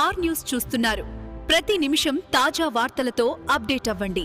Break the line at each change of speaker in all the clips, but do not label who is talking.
Are news చూస్తున్నారు. ప్రతి నిమిషం తాజా వార్తలతో అప్డేట్ అవ్వండి.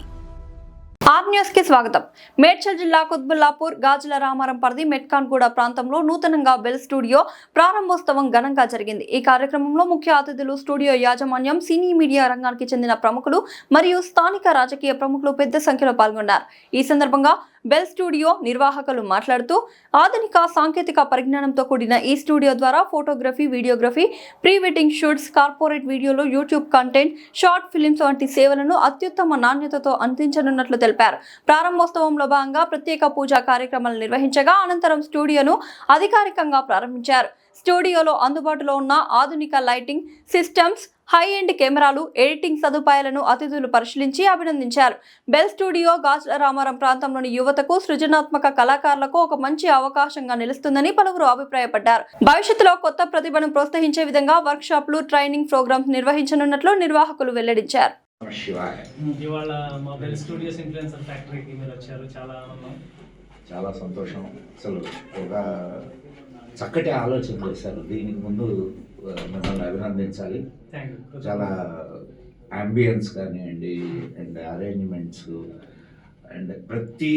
ఆర్ న్యూస్ కి స్వాగతం. మేడ్చల్ జిల్లా కుత్బుల్లాపూర్ గాజుల రామారం పరిధి మెట్కాన్గూడ ప్రాంతంలో నూతనంగా బెల్ స్టూడియో ప్రారంభోత్సవం ఘనంగా జరిగింది. ఈ కార్యక్రమంలో ముఖ్య అతిథులు, స్టూడియో యాజమాన్యం, సినీ మీడియా రంగానికి చెందిన ప్రముఖులు మరియు స్థానిక రాజకీయ ప్రముఖులు పెద్ద సంఖ్యలో పాల్గొన్నారు. ఈ సందర్భంగా బెల్ స్టూడియో నిర్వాహకులు మాట్లాడుతూ, ఆధునిక సాంకేతిక పరిజ్ఞానంతో కూడిన ఈ స్టూడియో ద్వారా photography, videography, pre wedding shoots, corporate వీడియోలు, యూట్యూబ్ కంటెంట్, షార్ట్ ఫిలిమ్స్ వంటి సేవలను అత్యుత్తమ నాణ్యతతో అందించనున్నట్లు తెలిపారు. ప్రారంభోత్సవంలో భాగంగా ప్రత్యేక పూజా కార్యక్రమాలు నిర్వహించగా అనంతరం స్టూడియోను అధికారికంగా ప్రారంభించారు. స్టూడియోలో అందుబాటులో ఉన్న ఆధునిక లైటింగ్ సిస్టమ్స్, హై ఎండ్ కెమెరాలు, ఎడిటింగ్ సదుపాయాలను అతిథులు పరిశీలించి అభినందించారు. బెల్ స్టూడియో గాజుల రామారం ప్రాంతంలోని యువతకు, సృజనాత్మక కళాకారులకు ఒక మంచి అవకాశంగా నిలుస్తుందని పలువురు అభిప్రాయపడ్డారు. భవిష్యత్తులో కొత్త ప్రతిభను ప్రోత్సహించే విధంగా వర్క్ షాప్లు, ట్రైనింగ్ ప్రోగ్రామ్స్ నిర్వహించనున్నట్లు నిర్వాహకులు వెల్లడించారు.
ఇవాళ మా బెల్ స్టూడియోస్ ఇన్ఫ్లుయెన్సర్ ఫ్యాక్టరీకి మీరు వచ్చారు, చాలా ఆనందం,
చాలా సంతోషం. అసలు ఒక చక్కటి ఆలోచన చేశారు. దీనికి ముందు మిమ్మల్ని అభినందించాలి. చాలా అంబియన్స్ కానివ్వండి, అండ్ అరేంజ్మెంట్స్, అండ్ ప్రతి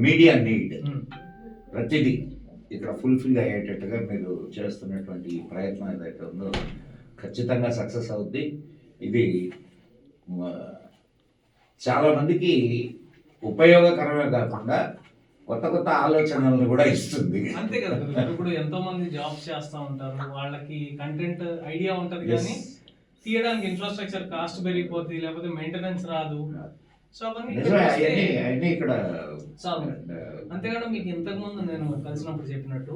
మీడియా నీడ్ ప్రతిదీ ఇక్కడ ఫుల్ఫిల్ అయ్యేటట్టుగా మీరు చేస్తున్నటువంటి ప్రయత్నం ఏదైతే ఉందో ఖచ్చితంగా సక్సెస్ అవుద్ది. ఇది చాలామందికి ఉపయోగకరమే కాకుండా కొత్త కొత్త ఆలోచనలను కూడా ఇస్తుంది.
అంతే కదా, ఇప్పుడు ఎంతో మంది జాబ్స్ చేస్తూ ఉంటారు, వాళ్ళకి కంటెంట్ ఐడియా ఉంటుంది కానీ తీయడానికి ఇన్ఫ్రాస్ట్రక్చర్ కాస్ట్ పెరిగిపోతుంది, లేకపోతే మెయింటెనెన్స్ రాదు. సో
అవన్నీ ఇక్కడ
అంతేకాదు. మీకు ఇంతకుముందు నేను కలిసినప్పుడు చెప్పినట్టు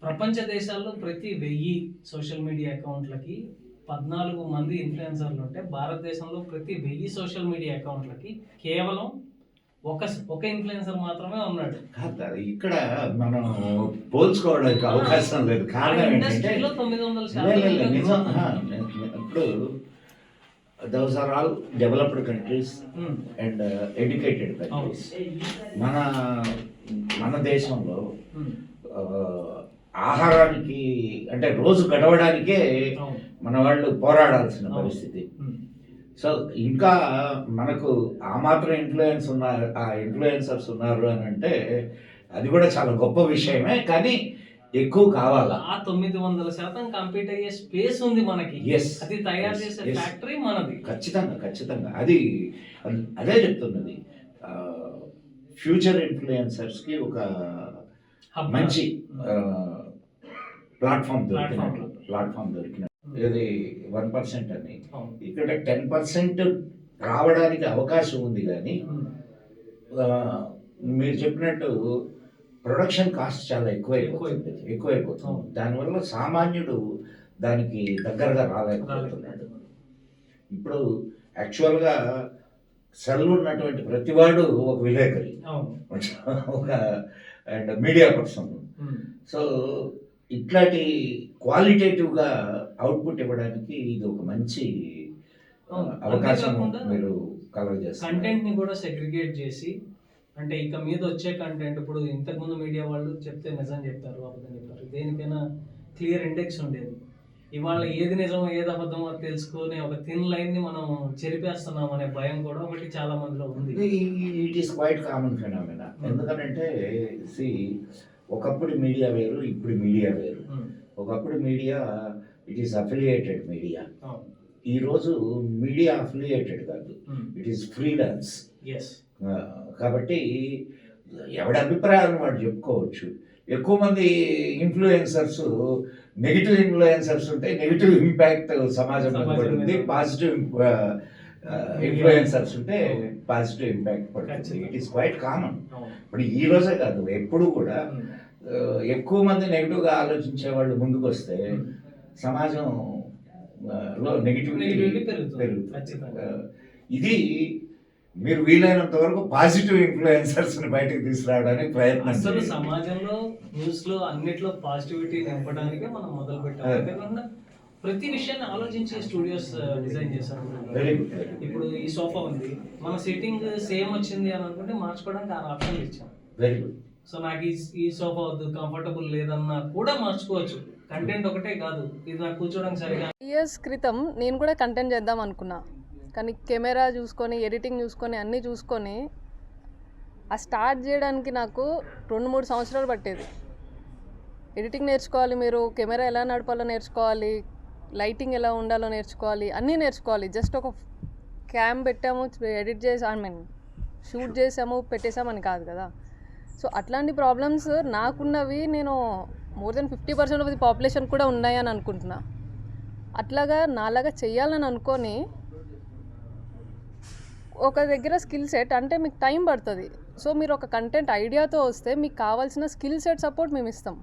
ప్రపంచ దేశాల్లో ప్రతి 1000 సోషల్ మీడియా అకౌంట్లకి 14 మంది ఇన్ఫ్లుయెన్సర్లు ఉంటే, భారతదేశంలో ప్రతి 1000 సోషల్ మీడియా అకౌంట్లకి కేవలం ఒక ఇన్ఫ్లుయెన్సర్ మాత్రమే ఉన్నాడు.
ఇక్కడ మనం పోల్చుకోవడానికి అవకాశం లేదు. కారణం ఏంటంటే ఇప్పుడు those are all developed countries and educated countries. మన దేశంలో ఆహారానికి అంటే రోజు గడవడానికే మన వాళ్ళు పోరాడాల్సిన పరిస్థితి. సో ఇంకా మనకు ఆ మాత్రం ఇన్ఫ్లుయెన్సర్స్ ఉన్నారు అని అంటే అది కూడా చాలా గొప్ప విషయమే, కానీ ఎక్కువ కావాలా.
ఆ 900% కంప్లీట్ అయ్యే స్పేస్ ఉంది మనకి. అది తయారు చేసే ఫ్యాక్టరీ మనది.
ఖచ్చితంగా అదే చెప్తున్నది. ఫ్యూచర్ ఇన్ఫ్లుయెన్సర్స్కి ఒక మంచి ప్లాట్ఫామ్ దొరికినట్టు. ఇది 1% అని ఇక్కడ 10% రావడానికి అవకాశం ఉంది. కానీ మీరు చెప్పినట్టు ప్రొడక్షన్ కాస్ట్ చాలా ఎక్కువైపోతుంది. దానివల్ల సామాన్యుడు దానికి దగ్గరగా రాలేకపోతున్నాడు. ఇప్పుడు యాక్చువల్గా సెల్ ఉన్నటువంటి ప్రతివాడు ఒక విలేకరి, ఒక అండ్ మీడియా పర్సన్. సో ఇట్లాంటి క్వాలిటేటివ్గా అవుట్పుట్ ఇవ్వడానికి ఇది ఒక మంచి అవకాశం మీరు కలగజేస్తారు.
కంటెంట్ని కూడా సెగ్రిగేట్ చేసి, అంటే ఇక మీద వచ్చే కంటెంట్ ఇప్పుడు ఇంతకుముందు మీడియా వాళ్ళు చెప్తే నిజం చెప్తారు, అబద్ధం చెప్తారు, దేనికైనా క్లియర్ ఇండెక్స్ ఉండేది. ఇవాళ ఏది నిజమో ఏది అబద్ధమో తెలుసుకునే ఒక థిన్ లైన్ని మనం చెరిపేస్తున్నాం అనే భయం కూడా ఒకటి చాలా మందిలో ఉంది.
It is quite common phenomena. ఎందుకంటే ఒకప్పుడు మీడియా వేరు, ఇప్పుడు మీడియా వేరు. ఒకప్పుడు media it is affiliated media. ఈరోజు మీడియా అఫిలియేటెడ్ కాదు, ఇట్ ఈస్ ఫ్రీలాన్స్. కాబట్టి ఎవడి అభిప్రాయాలను వాడు చెప్పుకోవచ్చు. ఎక్కువ మంది ఇన్ఫ్లుయెన్సర్స్ నెగిటివ్ ఇన్ఫ్లుయెన్సర్స్ ఉంటే నెగిటివ్ ఇంపాక్ట్ సమాజం మీద పడుతుంది, పాజిటివ్ ఇన్ఫ్లుయెన్సర్స్ ఉంటే పాజిటివ్ ఇంపాక్ట్ పడుతుంది. It is quite common. ఇప్పుడు ఈ రోజే కాదు, ఎప్పుడు కూడా ఎక్కువ మంది నెగిటివ్గా ఆలోచించే వాళ్ళు ముందుకు వస్తే సమాజంలో నెగిటివిటీ పెరుగుతుంది. ఇది మీరు వీలైనంత వరకు పాజిటివ్ ఇన్ఫ్లుయెన్సర్స్ని బయటకు తీసుకురావడానికి ప్రయత్నం.
అసలు సమాజంలో న్యూస్లో అన్నిట్లో పాజిటివిటీ నింపడానికే మనం మొదలు పెట్టాలి. ప్రతి విషయాన్ని ఆలోచించి స్టూడియోస్ డిజైన్ చేశారు. ఇప్పుడు ఈ సోఫా ఉంది, మన సిట్టింగ్ సేమ్ వచ్చింది అని అనుకుంటే మార్చుకోవడానికి ఆ ఆప్షన్ ఇచ్చాం.
Very good.
సో నాకు ఈ సోఫా వద్దు, కంఫర్టబుల్ లేదన్నా కూడా మార్చుకోవచ్చు. కంటెంట్ ఒకటే కాదు, ఇది నాకు కూర్చోడానికి సరిగా.
ఇయర్స్ క్రితం నేను కూడా కంటెంట్ చేద్దాం అనుకున్నా, కానీ కెమెరా చూసుకొని ఎడిటింగ్ చూసుకొని అన్నీ చూసుకొని ఆ స్టార్ట్ చేయడానికి నాకు 2-3 సంవత్సరాలు పట్టేది. ఎడిటింగ్ నేర్చుకోవాలి, మీరు కెమెరా ఎలా నడపాలో నేర్చుకోవాలి, లైటింగ్ ఎలా ఉండాలో నేర్చుకోవాలి, అన్నీ నేర్చుకోవాలి. జస్ట్ ఒక క్యామ్ పెట్టాము, ఎడిట్ చేసి షూట్ చేసాము, పెట్టేసామని కాదు కదా. సో అట్లాంటి ప్రాబ్లమ్స్ నాకున్నవి, నేను more than 50% of the population కూడా ఉన్నాయని అనుకుంటున్నా. అట్లాగా నాలాగా చెయ్యాలని అనుకొని ఒక దగ్గర స్కిల్ సెట్ అంటే మీకు టైం పడుతుంది. సో మీరు ఒక కంటెంట్ ఐడియాతో వస్తే మీకు కావాల్సిన స్కిల్ సెట్ సపోర్ట్ మేము ఇస్తాం.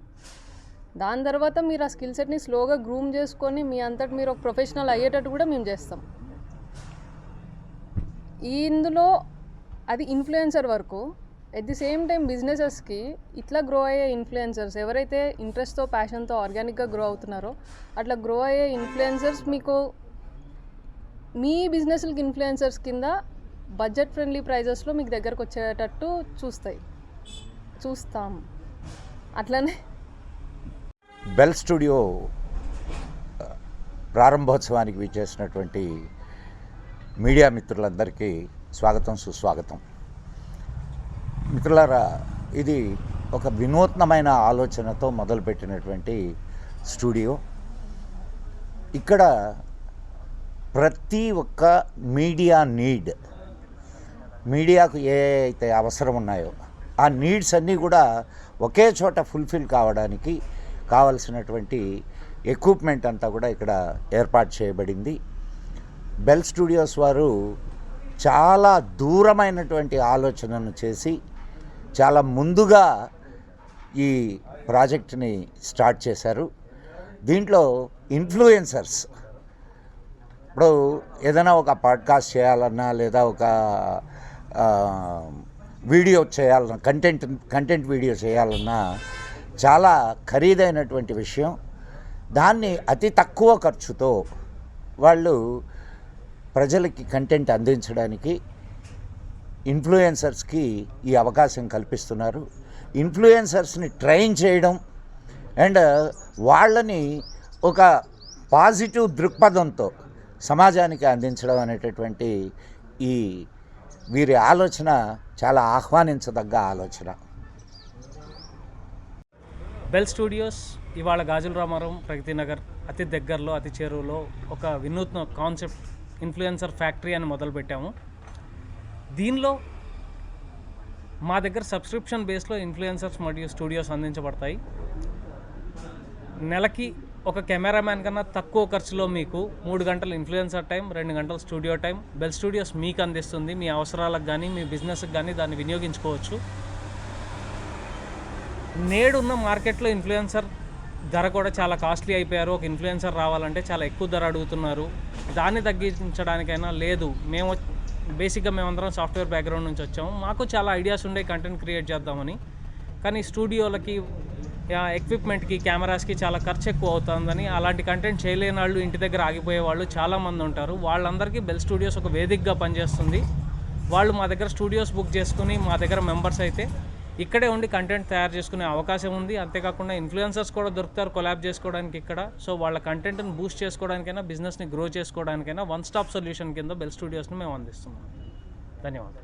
దాని తర్వాత మీరు ఆ స్కిల్ సెట్ని స్లోగా గ్రూమ్ చేసుకొని మీ అంతటి మీరు ఒక ప్రొఫెషనల్ అయ్యేటట్టు కూడా మేము చేస్తాం. ఇందులో అది ఇన్ఫ్లుయెన్సర్ వరకు. ఎట్ ది సేమ్ టైం బిజినెసెస్కి ఇట్లా గ్రో అయ్యే ఇన్ఫ్లుయెన్సర్స్ ఎవరైతే ఇంట్రెస్ట్తో ప్యాషన్తో ఆర్గానిక్గా గ్రో అవుతున్నారో అట్లా గ్రో అయ్యే ఇన్ఫ్లుయెన్సర్స్ మీకు మీ బిజినెస్లకి ఇన్ఫ్లుయెన్సర్స్ కింద బడ్జెట్ ఫ్రెండ్లీ ప్రైజెస్లో మీకు దగ్గరకు వచ్చేటట్టు చూస్తాం. అట్లనే
బెల్ స్టూడియో ప్రారంభోత్సవానికి విచ్చేసినటువంటి మీడియా మిత్రులందరికీ స్వాగతం, సుస్వాగతం. మిత్రులారా, ఇది ఒక వినూత్నమైన ఆలోచనతో మొదలుపెట్టినటువంటి స్టూడియో. ఇక్కడ ప్రతి ఒక్క మీడియాకు ఏ అయితే అవసరం ఉన్నాయో ఆ నీడ్స్ అన్నీ కూడా ఒకే చోట ఫుల్ఫిల్ కావడానికి కావలసినటువంటి ఎక్విప్మెంట్ అంతా కూడా ఇక్కడ ఏర్పాటు చేయబడింది. బెల్ స్టూడియోస్ వారు చాలా దూరమైనటువంటి ఆలోచనను చేసి చాలా ముందుగా ఈ ప్రాజెక్ట్ని స్టార్ట్ చేశారు. దీంట్లో ఇన్ఫ్లుయెన్సర్స్, ఇప్పుడు ఏదైనా ఒక పాడ్కాస్ట్ చేయాలన్నా లేదా ఒక వీడియో చేయాలన్నా, కంటెంట్ వీడియో చేయాలన్నా చాలా ఖరీదైనటువంటి విషయం. దాన్ని అతి తక్కువ ఖర్చుతో వాళ్ళు ప్రజలకి కంటెంట్ అందించడానికి ఇన్ఫ్లుయెన్సర్స్కి ఈ అవకాశం కల్పిస్తున్నారు. ఇన్ఫ్లుయెన్సర్స్ని ట్రైన్ చేయడం అండ్ వాళ్ళని ఒక పాజిటివ్ దృక్పథంతో సమాజానికి అందించడం అనేటటువంటి ఈ వీరి ఆలోచన చాలా ఆహ్వానించదగ్గ ఆలోచన.
బెల్ స్టూడియోస్ ఇవాళ గాజుల రామారం ప్రగతి నగర్ అతి దగ్గరలో, అతి చేరువలో ఒక వినూత్న కాన్సెప్ట్ ఇన్ఫ్లుయెన్సర్ ఫ్యాక్టరీ అని మొదలుపెట్టాము. దీనిలో మా దగ్గర సబ్స్క్రిప్షన్ బేస్లో ఇన్ఫ్లుయెన్సర్స్ మరియు స్టూడియోస్ అందించబడతాయి. నెలకి ఒక కెమెరామ్యాన్ కన్నా తక్కువ ఖర్చులో మీకు 3 గంటలు ఇన్ఫ్లుయెన్సర్ టైం, 2 గంటలు స్టూడియో టైం బెల్ స్టూడియోస్ మీకు అందిస్తుంది. మీ అవసరాలకు కానీ మీ బిజినెస్కి కానీ దాన్ని వినియోగించుకోవచ్చు. నేడున్న మార్కెట్లో ఇన్ఫ్లుయెన్సర్ ధర కూడా చాలా కాస్ట్లీ అయిపోయారు. ఒక ఇన్ఫ్లుయెన్సర్ రావాలంటే చాలా ఎక్కువ ధర అడుగుతున్నారు. దాన్ని తగ్గించడానికైనా లేదు, బేసిక్గా మేమందరం సాఫ్ట్వేర్ బ్యాక్గ్రౌండ్ నుంచి వచ్చాము. మాకు చాలా ఐడియాస్ ఉండే కంటెంట్ క్రియేట్ చేద్దామని. కానీ స్టూడియోలకి, ఎక్విప్మెంట్కి, కెమెరాస్కి చాలా ఖర్చు ఎక్కువ అవుతుందని అలాంటి కంటెంట్ చేయలేని వాళ్ళు, ఇంటి దగ్గర ఆగిపోయే వాళ్ళు చాలామంది ఉంటారు. వాళ్ళందరికీ బెల్ స్టూడియోస్ ఒక వేదికగా పనిచేస్తుంది. వాళ్ళు మా దగ్గర స్టూడియోస్ బుక్ చేసుకుని మా దగ్గర మెంబర్స్ అయితే ఇక్కడే ఉండి కంటెంట్ తయారు చేసుకునే అవకాశం ఉంది. అంతేకాకుండా ఇన్ఫ్లుయెన్సర్స్ కూడా దొరుకుతారు కొలాబ్ చేసుకోవడానికి ఇక్కడ. సో వాళ్ళ కంటెంట్ని బూస్ట్ చేసుకోవడానికైనా, బిజినెస్ని గ్రో చేసుకోవడానికైనా వన్ స్టాప్ సొల్యూషన్ కింద బెల్ స్టూడియోస్ని మేము అందిస్తున్నాం. ధన్యవాదాలు.